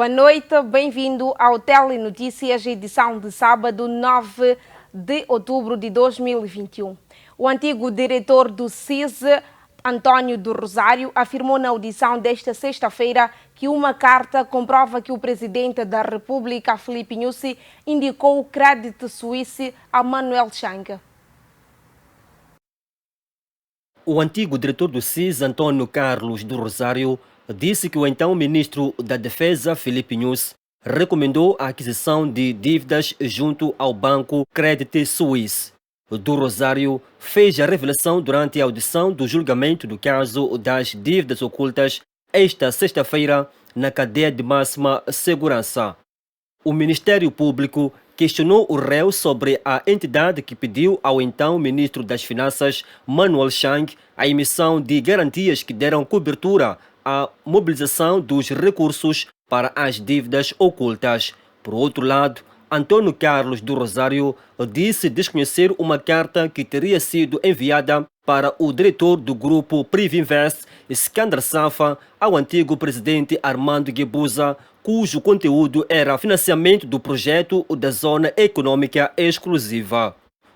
Boa noite, bem-vindo ao Telenotícias, edição de sábado 9 de outubro de 2021. O antigo diretor do SIS, António do Rosário, afirmou na audição desta sexta-feira que uma carta comprova que o presidente da República, Filipe Nyusi, indicou o crédito suíço a Manuel Chang. O antigo diretor do SIS, Antônio Carlos do Rosário, disse que o então ministro da Defesa, Filipe Nyusi, recomendou a aquisição de dívidas junto ao banco Credit Suisse. Do Rosário fez a revelação durante a audição do julgamento do caso das dívidas ocultas esta sexta-feira na cadeia de máxima segurança. O Ministério Público questionou o réu sobre a entidade que pediu ao então ministro das Finanças, Manuel Chang, a emissão de garantias que deram cobertura à mobilização dos recursos para as dívidas ocultas. Por outro lado, Antônio Carlos do Rosário disse desconhecer uma carta que teria sido enviada para o diretor do grupo Privinvest, Skandar Safa, ao antigo presidente Armando Guebuza, cujo conteúdo era financiamento do projeto da Zona Econômica Exclusiva.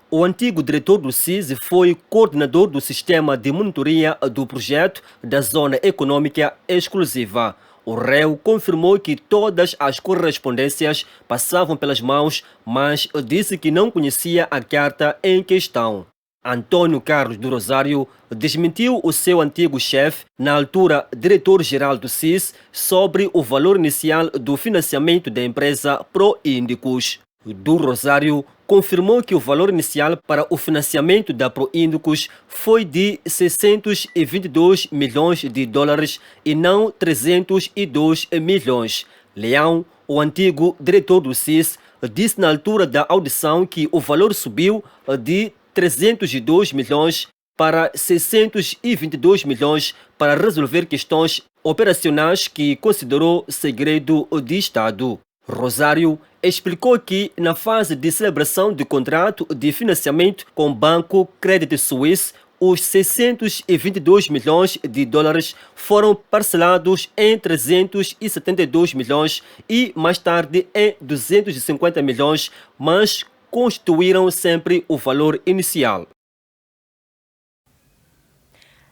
O antigo diretor do SIS foi coordenador do sistema de monitoria do projeto da Zona Econômica Exclusiva. O réu confirmou que todas as correspondências passavam pelas mãos, mas disse que não conhecia a carta em questão. Antônio Carlos do Rosário desmentiu o seu antigo chefe, na altura diretor-geral do SIS, sobre o valor inicial do financiamento da empresa Proíndicos. Do Rosário confirmou que o valor inicial para o financiamento da Proíndicos foi de 622 milhões de dólares e não 302 milhões. Leão, o antigo diretor do SIS, disse na altura da audição que o valor subiu de 302 milhões para 622 milhões para resolver questões operacionais que considerou segredo de Estado. Rosário explicou que, na fase de celebração de contrato de financiamento com o banco Credit Suisse, os 622 milhões de dólares foram parcelados em 372 milhões e, mais tarde, em 250 milhões, mas constituíram sempre o valor inicial.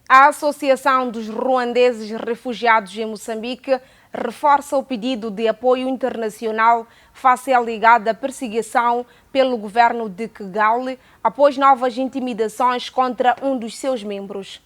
A Associação dos Ruandeses Refugiados em Moçambique reforça o pedido de apoio internacional face à alegada perseguição pelo governo de Kigali após novas intimidações contra um dos seus membros.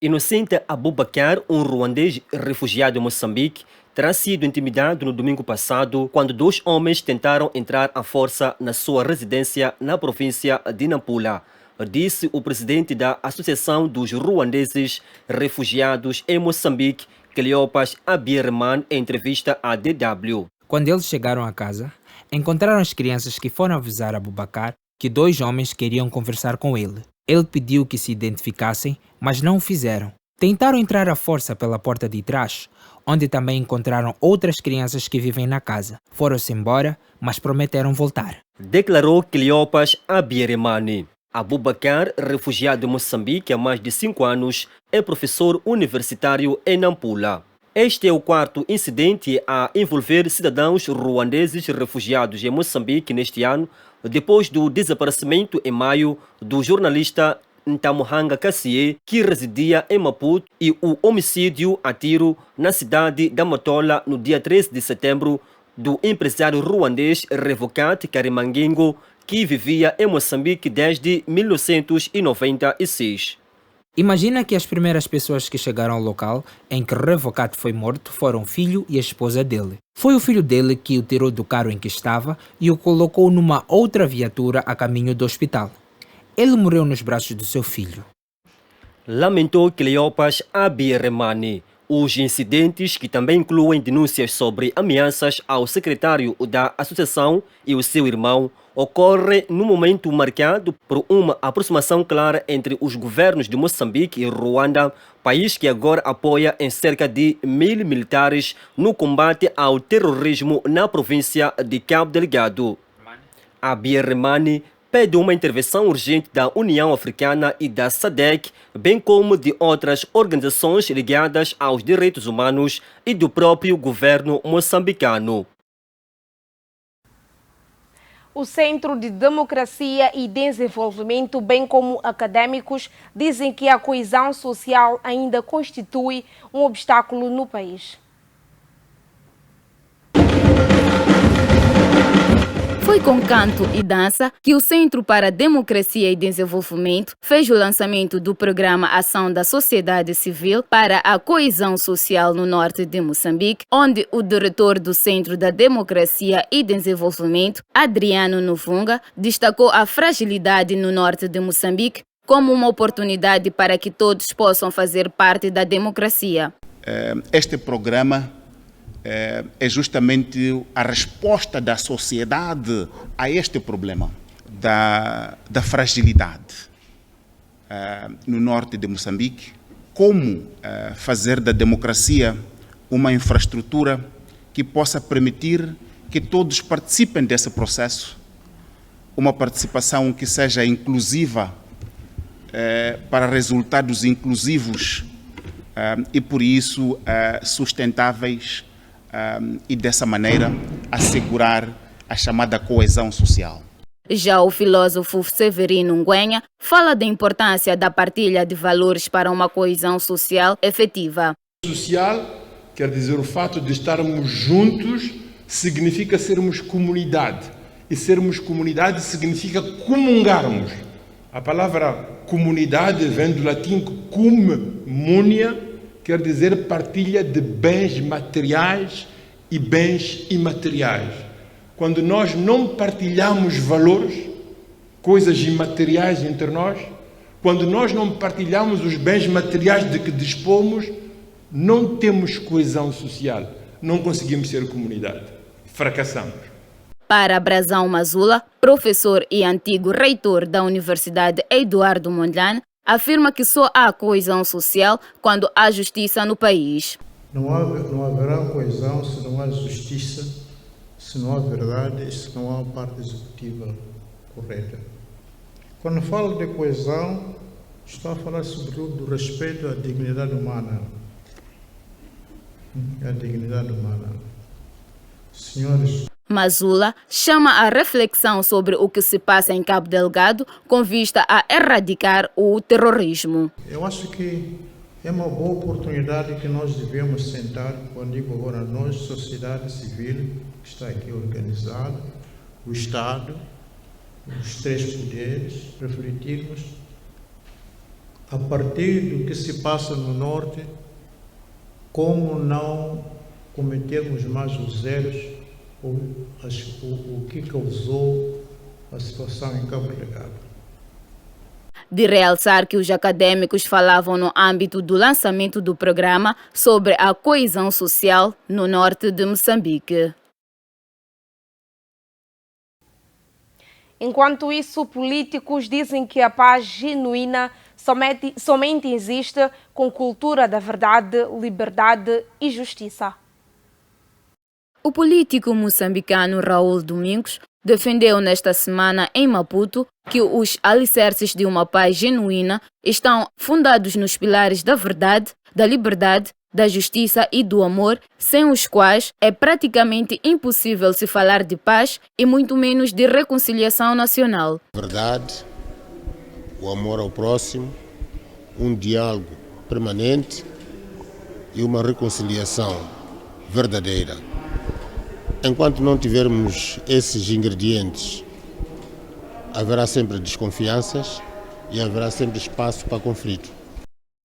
Inocente Abubakar, um ruandês refugiado em Moçambique, terá sido intimidado no domingo passado quando dois homens tentaram entrar à força na sua residência na província de Nampula, disse o presidente da Associação dos Ruandeses Refugiados em Moçambique, Cleopas Abierman, em entrevista à DW. Quando eles chegaram à casa, encontraram as crianças que foram avisar a Abubakar que dois homens queriam conversar com ele. Ele pediu que se identificassem, mas não o fizeram. Tentaram entrar à força pela porta de trás, onde também encontraram outras crianças que vivem na casa. Foram-se embora, mas prometeram voltar. Declarou Cleopas Abierman. Abubakar, refugiado em Moçambique há mais de 5 anos, é professor universitário em Nampula. Este é o quarto incidente a envolver cidadãos ruandeses refugiados em Moçambique neste ano, depois do desaparecimento em maio do jornalista Ntamuhanga Kassie, que residia em Maputo, e o homicídio a tiro na cidade da Matola no dia 13 de setembro do empresário ruandês Revocat Karimangingo, que vivia em Moçambique desde 1996. Imagina que as primeiras pessoas que chegaram ao local em que Revocat foi morto foram o filho e a esposa dele. Foi o filho dele que o tirou do carro em que estava e o colocou numa outra viatura a caminho do hospital. Ele morreu nos braços do seu filho. Lamentou Cleopas Abierman. Os incidentes, que também incluem denúncias sobre ameaças ao secretário da associação e o seu irmão, ocorrem num momento marcado por uma aproximação clara entre os governos de Moçambique e Ruanda, país que agora apoia em cerca de 1.000 militares no combate ao terrorismo na província de Cabo Delgado. Abierman pede uma intervenção urgente da União Africana e da SADC, bem como de outras organizações ligadas aos direitos humanos e do próprio governo moçambicano. O Centro de Democracia e Desenvolvimento, bem como acadêmicos, dizem que a coesão social ainda constitui um obstáculo no país. Foi com canto e dança que o Centro para a Democracia e Desenvolvimento fez o lançamento do programa Ação da Sociedade Civil para a Coesão Social no norte de Moçambique, onde o diretor do Centro da Democracia e Desenvolvimento, Adriano Novunga, destacou a fragilidade no norte de Moçambique como uma oportunidade para que todos possam fazer parte da democracia. Este programa é justamente a resposta da sociedade a este problema da fragilidade no norte de Moçambique. Como fazer da democracia uma infraestrutura que possa permitir que todos participem desse processo, uma participação que seja inclusiva para resultados inclusivos e, por isso, sustentáveis, e dessa maneira assegurar a chamada coesão social. Já o filósofo Severino Nguenha fala da importância da partilha de valores para uma coesão social efetiva. Social quer dizer o fato de estarmos juntos, significa sermos comunidade. E sermos comunidade significa comungarmos. A palavra comunidade vem do latim cum munia, quer dizer partilha de bens materiais e bens imateriais. Quando nós não partilhamos valores, coisas imateriais entre nós, quando nós não partilhamos os bens materiais de que dispomos, não temos coesão social, não conseguimos ser comunidade, fracassamos. Para Brazão Mazula, professor e antigo reitor da Universidade Eduardo Mondlane, afirma que só há coesão social quando há justiça no país. Não haverá coesão se não há justiça, se não há verdade e se não há parte executiva correta. Quando falo de coesão, estou a falar sobretudo do respeito à dignidade humana. A dignidade humana. Senhores, Mazula chama a reflexão sobre o que se passa em Cabo Delgado com vista a erradicar o terrorismo. eu acho que é uma boa oportunidade que nós devemos sentar, quando digo agora nós, sociedade civil, que está aqui organizada, o Estado, os três poderes, refletirmos a partir do que se passa no Norte, como não cometermos mais os erros o que causou a situação em Cabo Delgado. De realçar que os acadêmicos falavam no âmbito do lançamento do programa sobre a coesão social no norte de Moçambique. Enquanto isso, políticos dizem que a paz genuína somente existe com cultura da verdade, liberdade e justiça. O político moçambicano Raul Domingos defendeu nesta semana em Maputo que os alicerces de uma paz genuína estão fundados nos pilares da verdade, da liberdade, da justiça e do amor, sem os quais é praticamente impossível se falar de paz e muito menos de reconciliação nacional. Verdade, o amor ao próximo, um diálogo permanente e uma reconciliação verdadeira. Enquanto não tivermos esses ingredientes, haverá sempre desconfianças e haverá sempre espaço para conflito.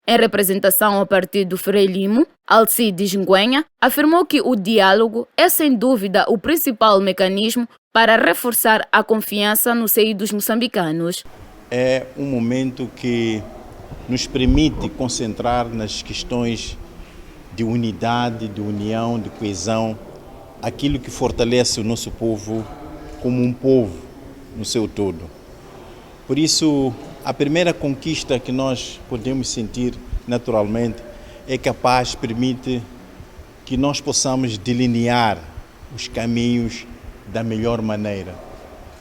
Em representação ao partido Frelimo, Alcides Nguenha afirmou que o diálogo é sem dúvida o principal mecanismo para reforçar a confiança no seio dos moçambicanos. É um momento que nos permite concentrar nas questões de unidade, de união, de coesão, aquilo que fortalece o nosso povo como um povo no seu todo. Por isso, a primeira conquista que nós podemos sentir naturalmente é que a paz permite que nós possamos delinear os caminhos da melhor maneira.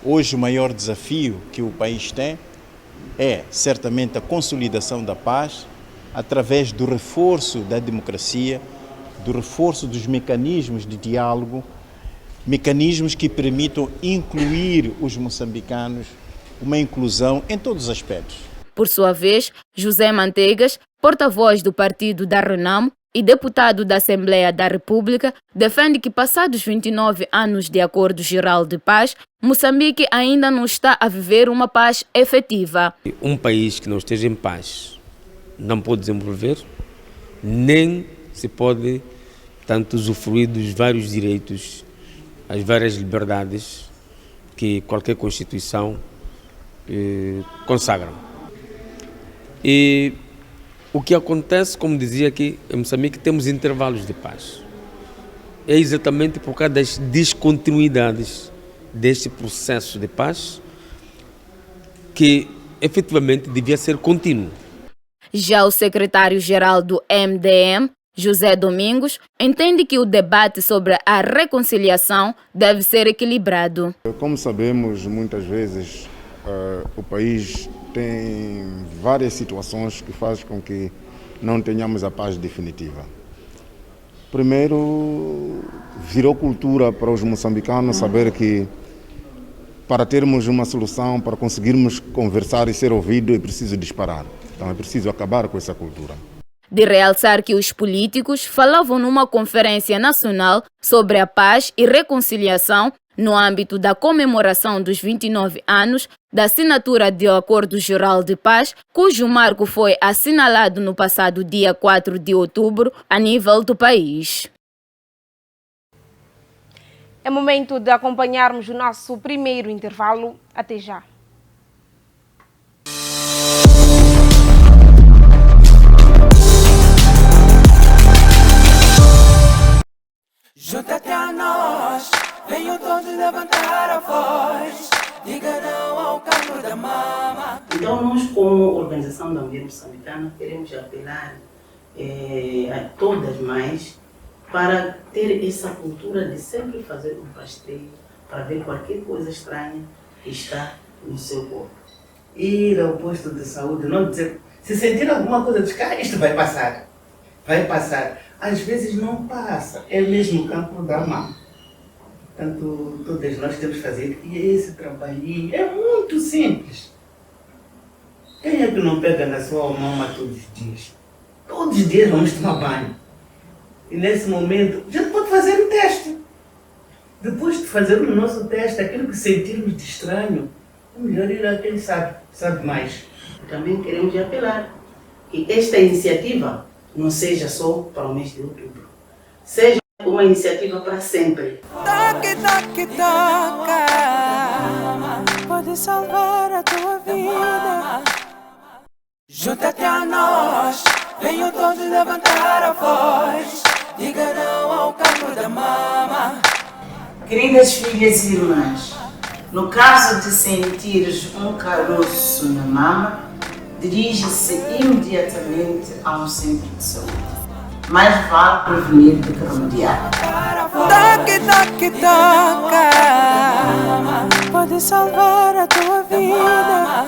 Hoje o maior desafio que o país tem é certamente a consolidação da paz através do reforço da democracia, do reforço dos mecanismos de diálogo, mecanismos que permitam incluir os moçambicanos, uma inclusão em todos os aspectos. Por sua vez, José Manteigas, porta-voz do partido da Renamo e deputado da Assembleia da República, defende que passados 29 anos de Acordo Geral de Paz, Moçambique ainda não está a viver uma paz efetiva. Um país que não esteja em paz não pode desenvolver, nem se pode tanto usufruir dos vários direitos, as várias liberdades que qualquer Constituição consagra. E o que acontece, como dizia aqui, em Moçambique temos intervalos de paz. É exatamente por causa das descontinuidades deste processo de paz que efetivamente devia ser contínuo. Já o secretário-geral do MDM, José Domingos, entende que o debate sobre a reconciliação deve ser equilibrado. Como sabemos, muitas vezes o país tem várias situações que fazem com que não tenhamos a paz definitiva. Primeiro, virou cultura para os moçambicanos saber que para termos uma solução, para conseguirmos conversar e ser ouvido, é preciso disparar. Então é preciso acabar com essa cultura. De realçar que os políticos falavam numa conferência nacional sobre a paz e reconciliação no âmbito da comemoração dos 29 anos da assinatura do Acordo Geral de Paz, cujo marco foi assinalado no passado dia 4 de outubro a nível do país. É momento de acompanharmos o nosso primeiro intervalo. Até já. Junta-te a nós, venham todos levantar a voz, diga não ao cancro da mama. Então nós, como Organização da Mulher Moçambicana, queremos apelar a todas as mães para ter essa cultura de sempre fazer um rastreio para ver qualquer coisa estranha que está no seu corpo. Ir ao posto de saúde, não dizer, se sentir alguma coisa, dizer, isto vai passar, vai passar. Às vezes não passa, é mesmo o cancro da mama. Portanto, todas nós temos que fazer esse trabalhinho, é muito simples. Quem é que não pega na sua mama todos os dias? Todos os dias vamos tomar banho. E nesse momento, a gente pode fazer o teste. Depois de fazer o nosso teste, aquilo que sentirmos de estranho, é melhor ir a quem sabe mais. Também queremos apelar que esta iniciativa não seja só para o mês de outubro, seja uma iniciativa para sempre. Toque, toque, toca, pode salvar a tua vida. Junta-te a nós, venham todos levantar a voz, diga não ao cancro da mama. Queridas filhas e irmãs, no caso de sentires um caroço na mama, dirige-se imediatamente a um centro de saúde. Mais vale prevenir do que remediar. Toque, toque, toca, pode salvar a tua vida.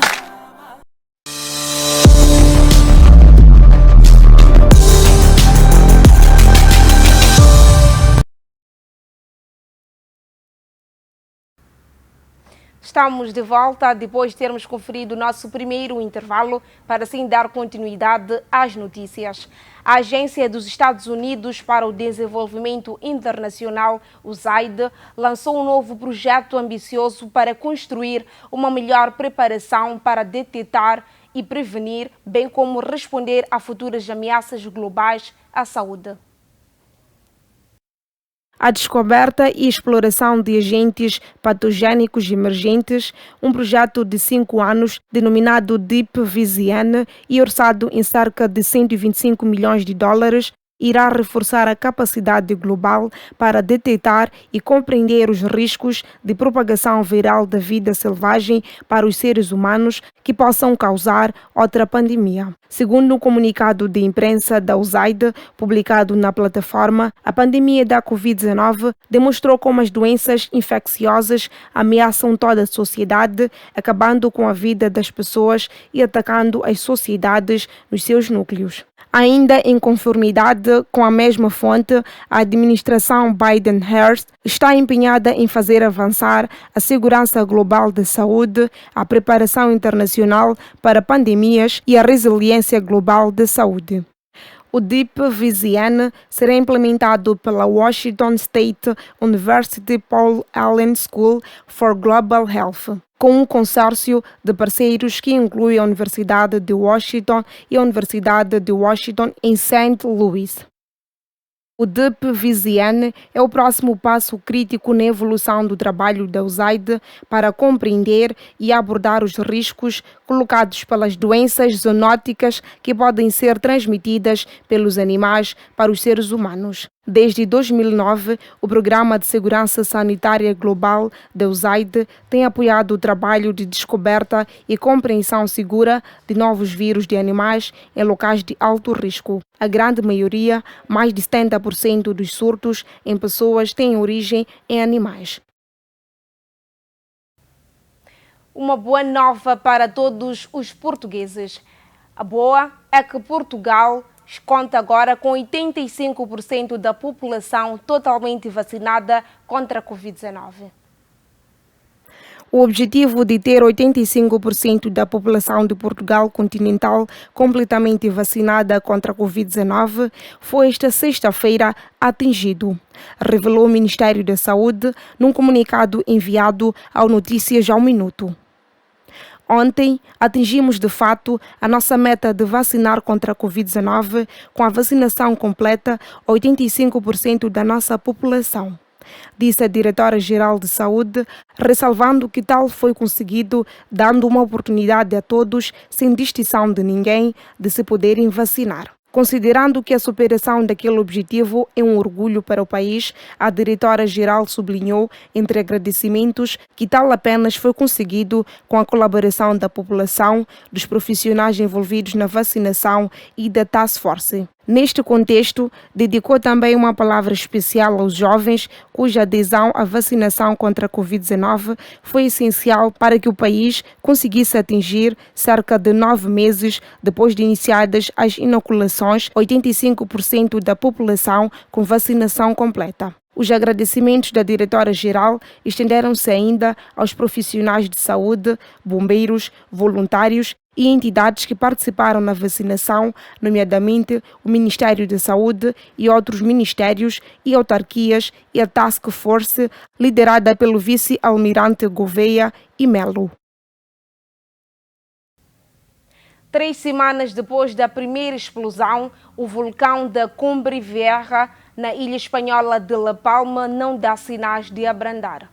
Estamos de volta depois de termos conferido o nosso primeiro intervalo para assim dar continuidade às notícias. A Agência dos Estados Unidos para o Desenvolvimento Internacional, USAID, lançou um novo projeto ambicioso para construir uma melhor preparação para detectar e prevenir, bem como responder a futuras ameaças globais à saúde. A descoberta e exploração de agentes patogênicos emergentes, um projeto de 5 anos denominado Deep VZN e orçado em cerca de 125 milhões de dólares, irá reforçar a capacidade global para detectar e compreender os riscos de propagação viral da vida selvagem para os seres humanos que possam causar outra pandemia. Segundo um comunicado de imprensa da USAID, publicado na plataforma, a pandemia da Covid-19 demonstrou como as doenças infecciosas ameaçam toda a sociedade, acabando com a vida das pessoas e atacando as sociedades nos seus núcleos. Ainda em conformidade com a mesma fonte, a administração Biden-Harris está empenhada em fazer avançar a segurança global de saúde, a preparação internacional para pandemias e a resiliência global de saúde. O DeepVisione será implementado pela Washington State University Paul Allen School for Global Health, com um consórcio de parceiros que inclui a Universidade de Washington e a Universidade de Washington em St. Louis. O DeepVisione é o próximo passo crítico na evolução do trabalho da USAID para compreender e abordar os riscos colocados pelas doenças zoonóticas que podem ser transmitidas pelos animais para os seres humanos. Desde 2009, o Programa de Segurança Sanitária Global da USAID tem apoiado o trabalho de descoberta e compreensão segura de novos vírus de animais em locais de alto risco. A grande maioria, mais de 70% dos surtos em pessoas, têm origem em animais. Uma boa nova para todos os portugueses. A boa é que Portugal conta agora com 85% da população totalmente vacinada contra a Covid-19. O objetivo de ter 85% da população de Portugal continental completamente vacinada contra a Covid-19 foi esta sexta-feira atingido, revelou o Ministério da Saúde num comunicado enviado ao Notícias ao Minuto. Ontem, atingimos de fato a nossa meta de vacinar contra a Covid-19 com a vacinação completa 85% da nossa população, disse a Diretora-Geral de Saúde, ressalvando que tal foi conseguido dando uma oportunidade a todos, sem distinção de ninguém, de se poderem vacinar. Considerando que a superação daquele objetivo é um orgulho para o país, a diretora-geral sublinhou, entre agradecimentos, que tal apenas foi conseguido com a colaboração da população, dos profissionais envolvidos na vacinação e da Task Force. Neste contexto, dedicou também uma palavra especial aos jovens, cuja adesão à vacinação contra a Covid-19 foi essencial para que o país conseguisse atingir, cerca de 9 meses depois de iniciadas as inoculações, 85% da população com vacinação completa. Os agradecimentos da diretora-geral estenderam-se ainda aos profissionais de saúde, bombeiros, voluntários e entidades que participaram na vacinação, nomeadamente o Ministério da Saúde e outros ministérios e autarquias e a Task Force, liderada pelo vice-almirante Gouveia e Melo. 3 semanas depois da primeira explosão, o vulcão da Cumbre Vieja, na ilha espanhola de La Palma, não dá sinais de abrandar.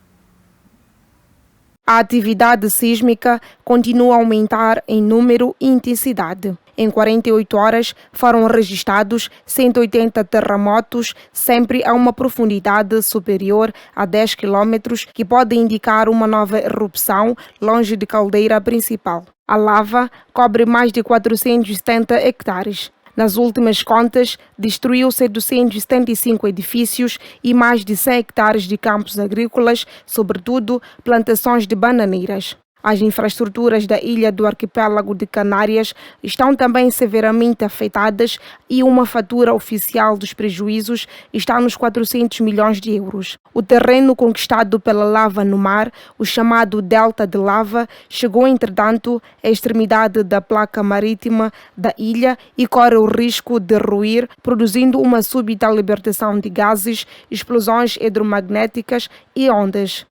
A atividade sísmica continua a aumentar em número e intensidade. Em 48 horas foram registrados 180 terremotos, sempre a uma profundidade superior a 10 km, que pode indicar uma nova erupção longe de caldeira principal. A lava cobre mais de 470 hectares. Nas últimas contas, destruiu-se 275 edifícios e mais de 100 hectares de campos agrícolas, sobretudo plantações de bananeiras. As infraestruturas da ilha do arquipélago de Canárias estão também severamente afetadas e uma fatura oficial dos prejuízos está nos 400 milhões de euros. O terreno conquistado pela lava no mar, o chamado Delta de Lava, chegou, entretanto, à extremidade da placa marítima da ilha e corre o risco de ruir, produzindo uma súbita libertação de gases, explosões hidromagnéticas e ondas.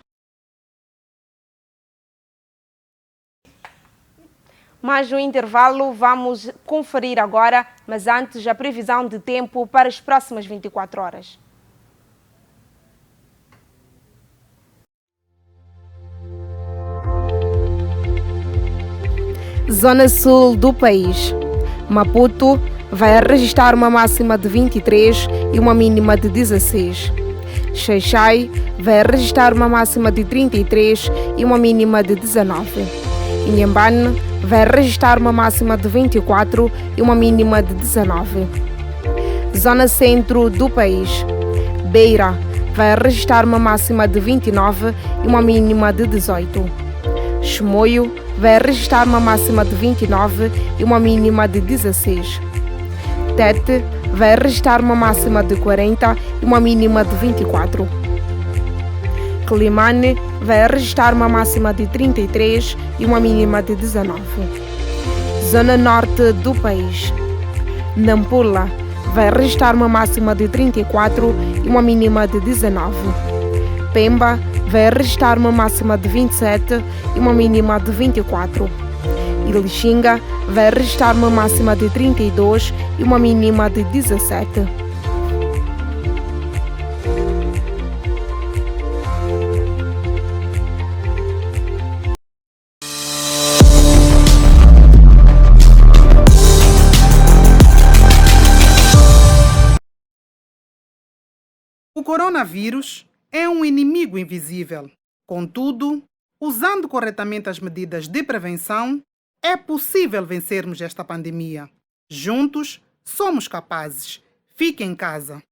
Mais um intervalo, vamos conferir agora, mas antes a previsão de tempo para as próximas 24 horas. Zona sul do país. Maputo, vai registrar uma máxima de 23 e uma mínima de 16. Xai-Xai vai registrar uma máxima de 33 e uma mínima de 19. Inhambane vai registrar uma máxima de 24 e uma mínima de 19. Zona centro do país. Beira vai registrar uma máxima de 29 e uma mínima de 18. Chimoio vai registrar uma máxima de 29 e uma mínima de 16. Tete vai registrar uma máxima de 40 e uma mínima de 24. Climane vai registrar uma máxima de 33 e uma mínima de 19. Zona norte do país. Nampula vai registrar uma máxima de 34 e uma mínima de 19. Pemba vai registrar uma máxima de 27 e uma mínima de 24. E Lixinga vai registrar uma máxima de 32 e uma mínima de 17. O coronavírus é um inimigo invisível. Contudo, usando corretamente as medidas de prevenção, é possível vencermos esta pandemia. Juntos, somos capazes. Fique em casa.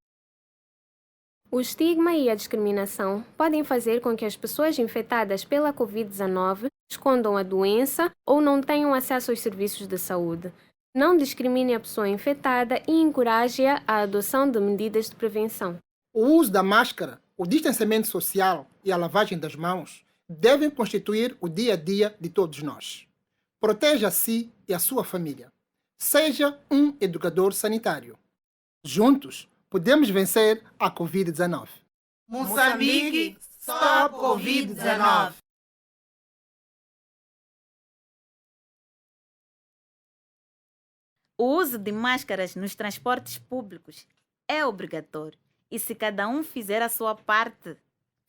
O estigma e a discriminação podem fazer com que as pessoas infectadas pela Covid-19 escondam a doença ou não tenham acesso aos serviços de saúde. Não discrimine a pessoa infectada e encoraje-a à adoção de medidas de prevenção. O uso da máscara, o distanciamento social e a lavagem das mãos devem constituir o dia a dia de todos nós. Proteja a si e a sua família. Seja um educador sanitário. Juntos, podemos vencer a Covid-19. Moçambique, stop Covid-19. O uso de máscaras nos transportes públicos é obrigatório. E se cada um fizer a sua parte,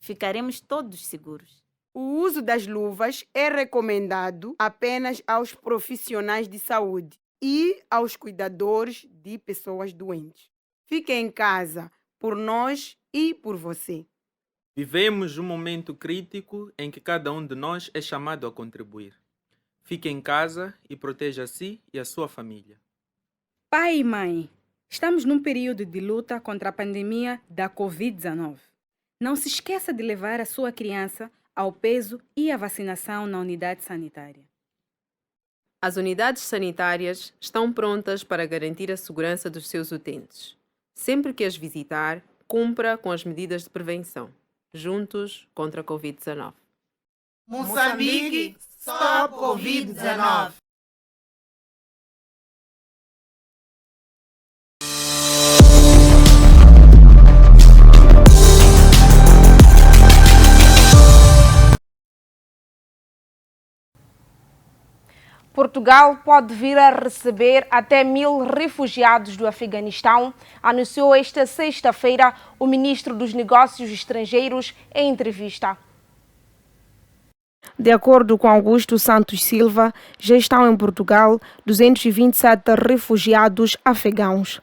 ficaremos todos seguros. O uso das luvas é recomendado apenas aos profissionais de saúde e aos cuidadores de pessoas doentes. Fique em casa, por nós e por você. Vivemos um momento crítico em que cada um de nós é chamado a contribuir. Fique em casa e proteja a si e a sua família. Pai e mãe, estamos num período de luta contra a pandemia da Covid-19. Não se esqueça de levar a sua criança ao peso e à vacinação na unidade sanitária. As unidades sanitárias estão prontas para garantir a segurança dos seus utentes. Sempre que as visitar, cumpra com as medidas de prevenção. Juntos contra a Covid-19. Moçambique, stop Covid-19. Portugal pode vir a receber até 1.000 refugiados do Afeganistão, anunciou esta sexta-feira o ministro dos Negócios Estrangeiros em entrevista. De acordo com Augusto Santos Silva, já estão em Portugal 227 refugiados afegãos.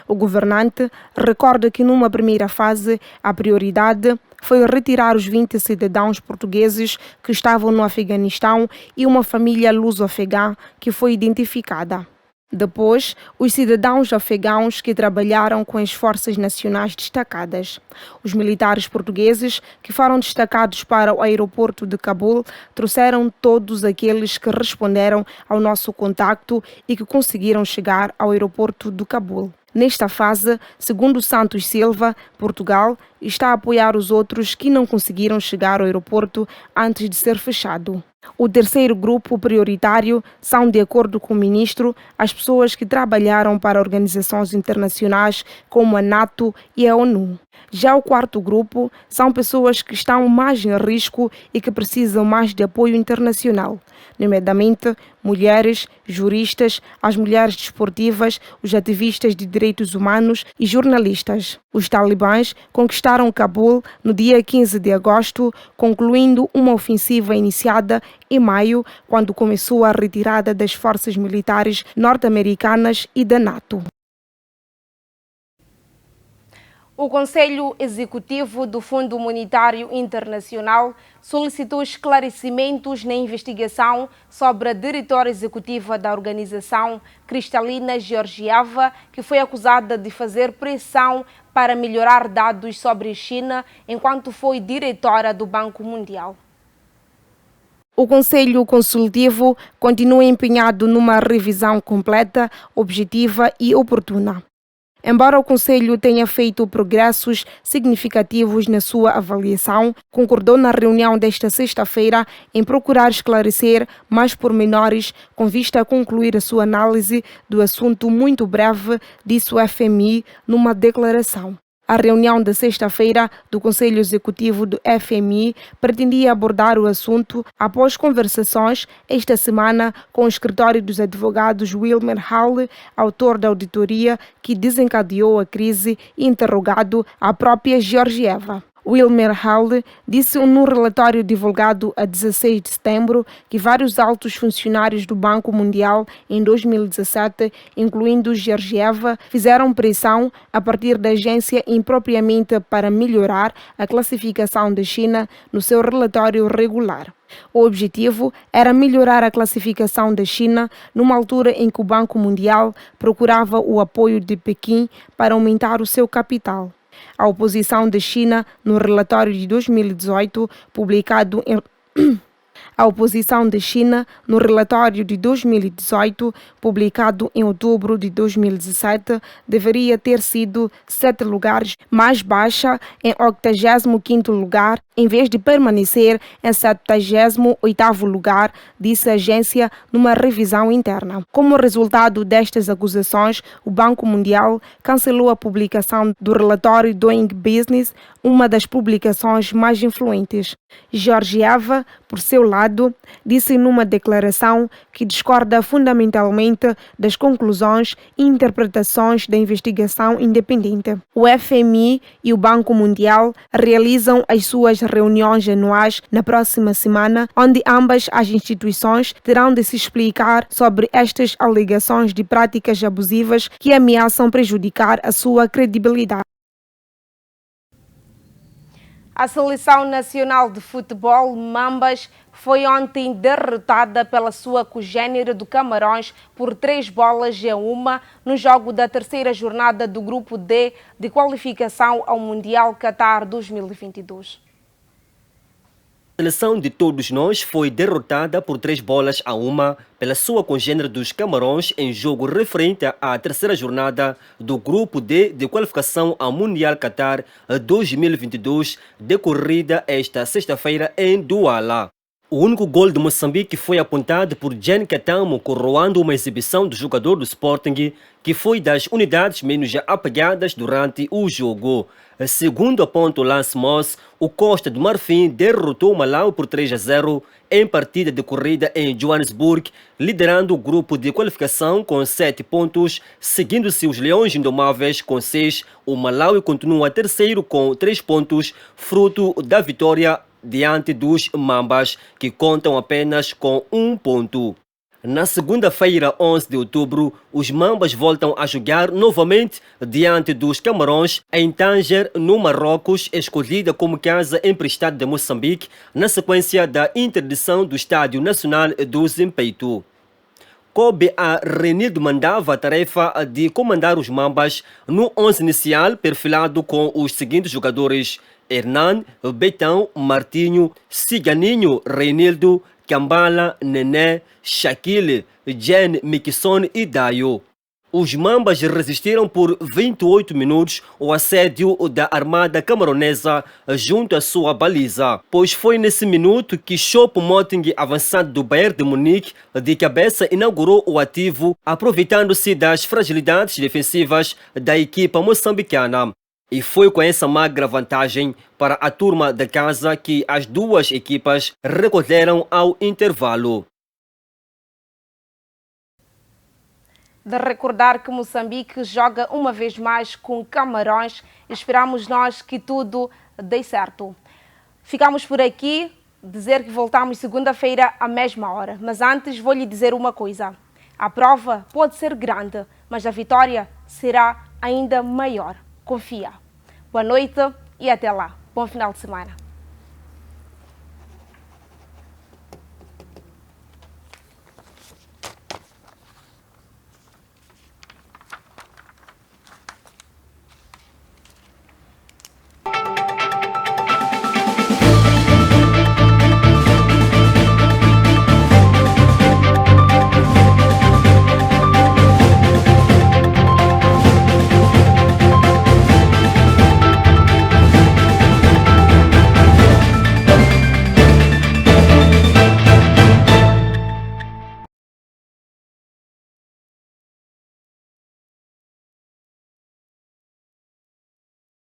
O governante recorda que numa primeira fase a prioridade foi retirar os 20 cidadãos portugueses que estavam no Afeganistão e uma família luso-afegã que foi identificada. Depois, os cidadãos afegãos que trabalharam com as forças nacionais destacadas. Os militares portugueses que foram destacados para o aeroporto de Cabul trouxeram todos aqueles que responderam ao nosso contacto e que conseguiram chegar ao aeroporto de Cabul. Nesta fase, segundo Santos Silva, Portugal está a apoiar os outros que não conseguiram chegar ao aeroporto antes de ser fechado. O terceiro grupo prioritário são, de acordo com o ministro, as pessoas que trabalharam para organizações internacionais como a NATO e a ONU. Já o quarto grupo são pessoas que estão mais em risco e que precisam mais de apoio internacional, nomeadamente mulheres, juristas, as mulheres desportivas, os ativistas de direitos humanos e jornalistas. Os talibãs conquistaram Cabul no dia 15 de agosto, concluindo uma ofensiva iniciada em maio, quando começou a retirada das forças militares norte-americanas e da NATO. O Conselho Executivo do Fundo Monetário Internacional solicitou esclarecimentos na investigação sobre a diretora executiva da organização, Kristalina Georgieva, que foi acusada de fazer pressão para melhorar dados sobre a China enquanto foi diretora do Banco Mundial. O Conselho Consultivo continua empenhado numa revisão completa, objetiva e oportuna. Embora o Conselho tenha feito progressos significativos na sua avaliação, concordou na reunião desta sexta-feira em procurar esclarecer mais pormenores com vista a concluir a sua análise do assunto muito breve, disse o FMI numa declaração. A reunião da sexta-feira do Conselho Executivo do FMI pretendia abordar o assunto após conversações esta semana com o escritório dos advogados Wilmer Hall, autor da auditoria que desencadeou a crise, e interrogado a própria Georgieva. Wilmer Hall disse num relatório divulgado a 16 de setembro que vários altos funcionários do Banco Mundial em 2017, incluindo Georgieva, fizeram pressão a partir da agência impropriamente para melhorar a classificação da China no seu relatório regular. O objetivo era melhorar a classificação da China numa altura em que o Banco Mundial procurava o apoio de Pequim para aumentar o seu capital. A oposição da China no relatório de 2018, publicado em A oposição da China no relatório de 2018, publicado em outubro de 2017, deveria ter sido 7 lugares mais baixa, em 85º lugar, em vez de permanecer em 78º lugar, disse a agência numa revisão interna. Como resultado destas acusações, o Banco Mundial cancelou a publicação do relatório Doing Business, uma das publicações mais influentes. Georgieva, por seu lado, disse numa declaração que discorda fundamentalmente das conclusões e interpretações da investigação independente. O FMI e o Banco Mundial realizam as suas reuniões anuais na próxima semana, onde ambas as instituições terão de se explicar sobre estas alegações de práticas abusivas que ameaçam prejudicar a sua credibilidade. A Seleção Nacional de Futebol, Mambas, foi ontem derrotada pela sua cogênere do Camarões por 3-1 no jogo da terceira jornada do Grupo D de qualificação ao Mundial Qatar 2022. A seleção de todos nós foi derrotada por 3-1 pela sua congênere dos Camarões em jogo referente à terceira jornada do Grupo D de qualificação ao Mundial Qatar 2022, decorrida esta sexta-feira em Douala. O único gol de Moçambique foi apontado por Jen Katamo, coroando uma exibição do jogador do Sporting, que foi das unidades menos apagadas durante o jogo. Segundo aponta o Lance Moss, o Costa do Marfim derrotou o Malau por 3-0 em partida decorrida em Joanesburgo, liderando o grupo de qualificação com 7 pontos, seguindo-se os Leões Indomáveis com 6. O Malawi continua terceiro com 3 pontos, fruto da vitória diante dos Mambas, que contam apenas com 1 ponto. Na segunda-feira, 11 de outubro, os Mambas voltam a jogar novamente diante dos Camarões em Tanger, no Marrocos, escolhida como casa emprestada de Moçambique, na sequência da interdição do Estádio Nacional do Zimpeito. Coube a Renildo Mandava a tarefa de comandar os Mambas no 11 inicial, perfilado com os seguintes jogadores: Hernan, Betão, Martinho, Ciganinho, Renildo, Kambala, Nené, Shaquille, Jen, Mikison e Dayo. Os Mambas resistiram por 28 minutos ao assédio da armada camaronesa junto à sua baliza, pois foi nesse minuto que Choupo-Moting, avançado do Bayern de Munique, de cabeça inaugurou o ativo, aproveitando-se das fragilidades defensivas da equipa moçambicana. E foi com essa magra vantagem para a turma da casa que as duas equipas recolheram ao intervalo. De recordar que Moçambique joga uma vez mais com Camarões, esperamos nós que tudo dê certo. Ficamos por aqui. dizer que voltamos segunda-feira à mesma hora. Mas antes vou lhe dizer uma coisa. A prova pode ser grande, mas a vitória será ainda maior. Confia. Boa noite e até lá. Bom final de semana.